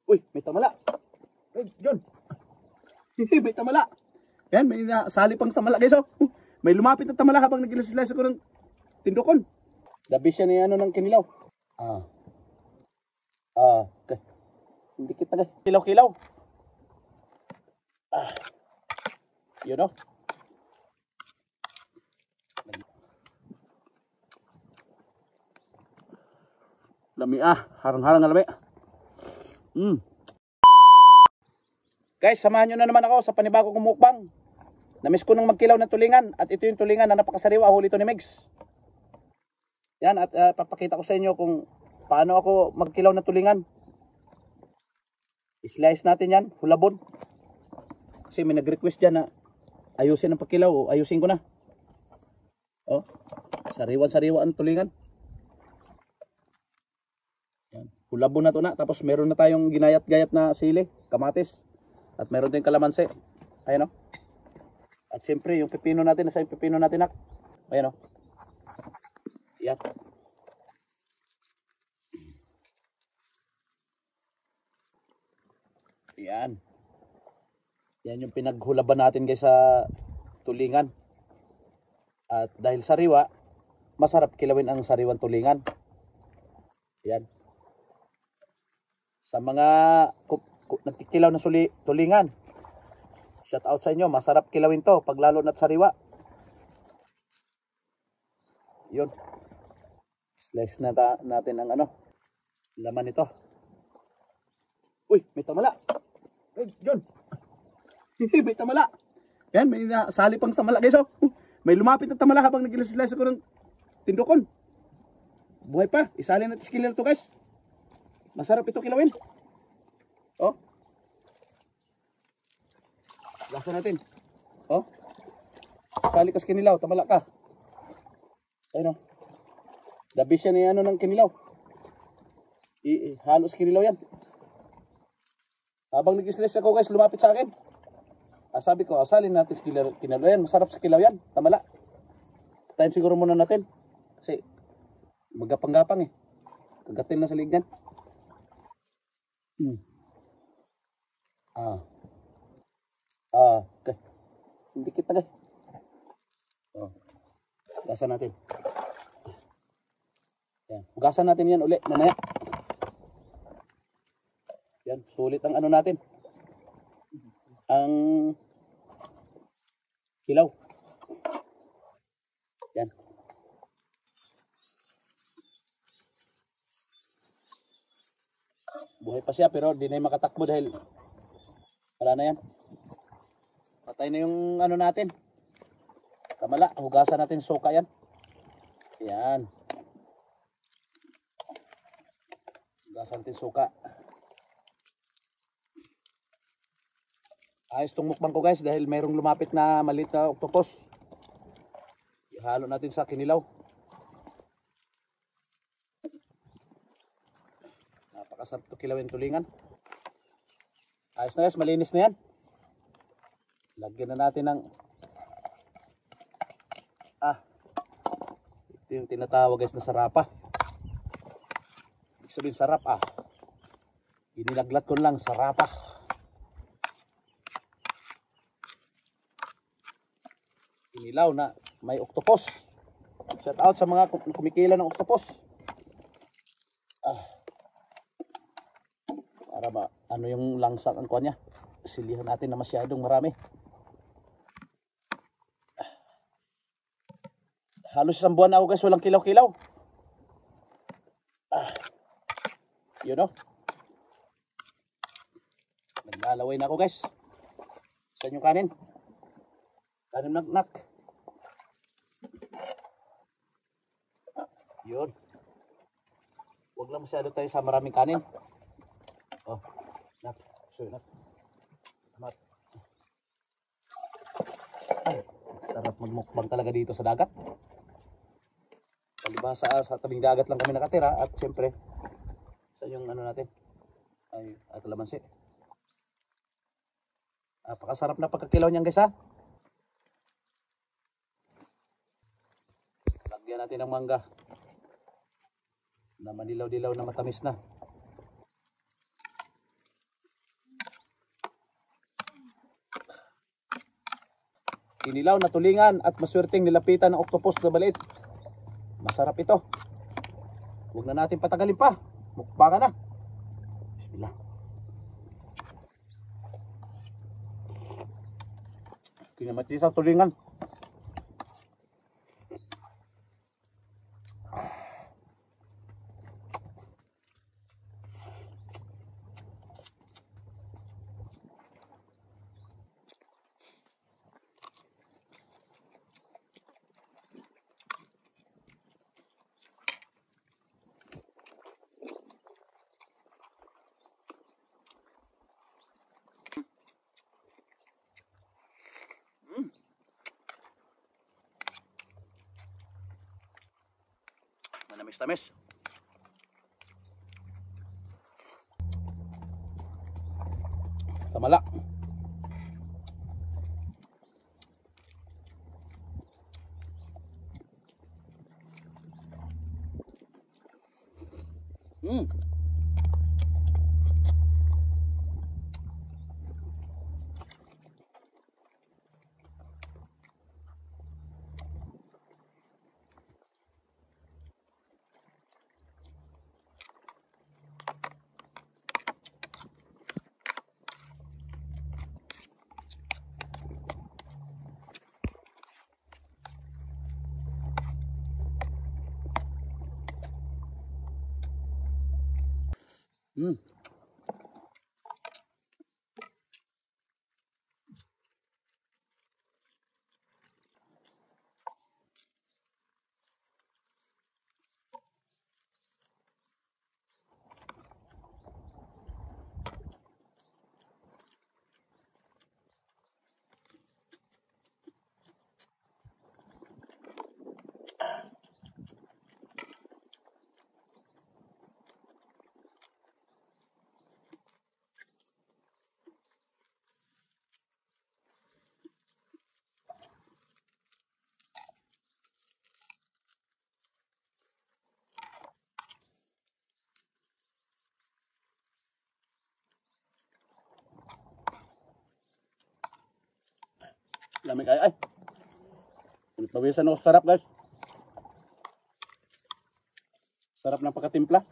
Uy, may tamala. Ay, John. May tamala. Yan, may sali pang tamala guys oh. May lumapit na tamala habang nag-slice ako ng tindukon. Dabi siya ni ano ng kinilaw. Okay. Hindi kita guys. Kilaw-kilaw. Yun oh. Lami harang-harang na lami. Guys, samahan nyo na naman ako sa panibago kong mukbang. Namiss ko nang magkilaw ng tulingan. At ito yung tulingan na napakasariwa. Huli ito ni Megs. Yan, at papakita ko sa inyo kung paano ako magkilaw ng tulingan. I-slice natin yan, hulabon. Kasi may nag-request dyan na ayusin ang pagkilaw. Ayusin ko na. Oh, sariwan-sariwa ang tulingan. Yan. Hulabon na to na. Tapos meron na tayong ginayat-gayat na sili, kamatis. At meron din kalamansi. Ayan o. At siyempre yung pepino natin, nasa yung pepino natin nak. Ayan o. Yan. Yan. Yan yung pinaghulaban natin guys sa tulingan. At dahil sariwa, masarap kilawin ang sariwan tulingan. Yan. Sa mga nagkikilaw na tulingan, shout out sa inyo, masarap kilawin to pag lalo na't sariwa. Yun. Slice na natin ang ano, laman nito. Uy, may tamala. Ay, John. May tamala. Yan, may sali pang tamala guys oh. May lumapit na tamala habang nag-slice ako ng tindukon. Buhay pa. Isali natin skiller to guys. Masarap ito kilawin. Oh. Lasa natin. Oh. Sali ka sa kinilaw, tamala ka. Ayun oh. Dabi siya ni ano ng kinilaw. Halos kinilaw yan. Habang nag-slice ako guys, lumapit sa akin. Sabi ko, salin natin sa kinilaw yan. Masarap sa kilaw yan, tamala. Tayin siguro muna natin. Kasi magapang-gapang eh. Kagatin na sa ligan. Okay. Hindi kita guys. Oh. Hugasan natin. Yan. Hugasan natin yan uli. Mamaya. Yan. Sulit ang ano natin. Ang kilaw. Yan. Buhay pa siya pero di na makatakbo dahil wala na yan. Patay na yung ano natin. Tamala, hugasan natin suka yan. Yan. Hugasan natin suka. Ayos tong mukbang ko guys dahil mayroong lumapit na maliit na octopus. Ihalo natin sa kinilaw. Napakasarap to kilawin tulingan. Ayos na guys, malinis na yan. Lagyan na natin ng ito yung tinatawag guys na sarapa. Ibig sabihin sarap Inilaglat ko lang sarapa. Kinilaw na may octopus. Shout out sa mga kumikila ng octopus. Para ano yung langsak ang kuha niya. Silihan natin na masyadong marami. Halos isang buwan na ako guys, walang kilaw-kilaw. Yun o. Naglalaway na ako guys. Saan yung kanin? Kanin nak. Yun. Huwag lang masyado tayo sa maraming kanin. Oh, nak. Sorry, nak. Mat. Sarap magmukbang talaga dito sa dagat. Palibhasa sa tabing dagat lang kami nakatira at siyempre sa yung ano natin ay kalamansi. Napakasarap na pagkakilaw niyan guys ha. Lagyan natin ng mangga na manilaw-dilaw na matamis na. Kinilaw na tulingan at maswerteng nilapitan ng octopus na maliit. Masarap ito. Huwag na natin patagalin pa. Mukbanga na. Bismillah. Kinamati sa tulingan. Manamis-tamis. Tamala. Lamig ay. Pawisan ako, sarap guys. Sarap ng pagkatimpla.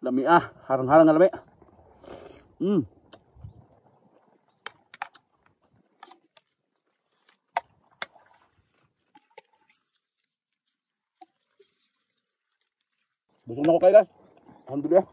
Lami harang-harang nga lami. Busog na ko kayo guys. Alhamdulillah.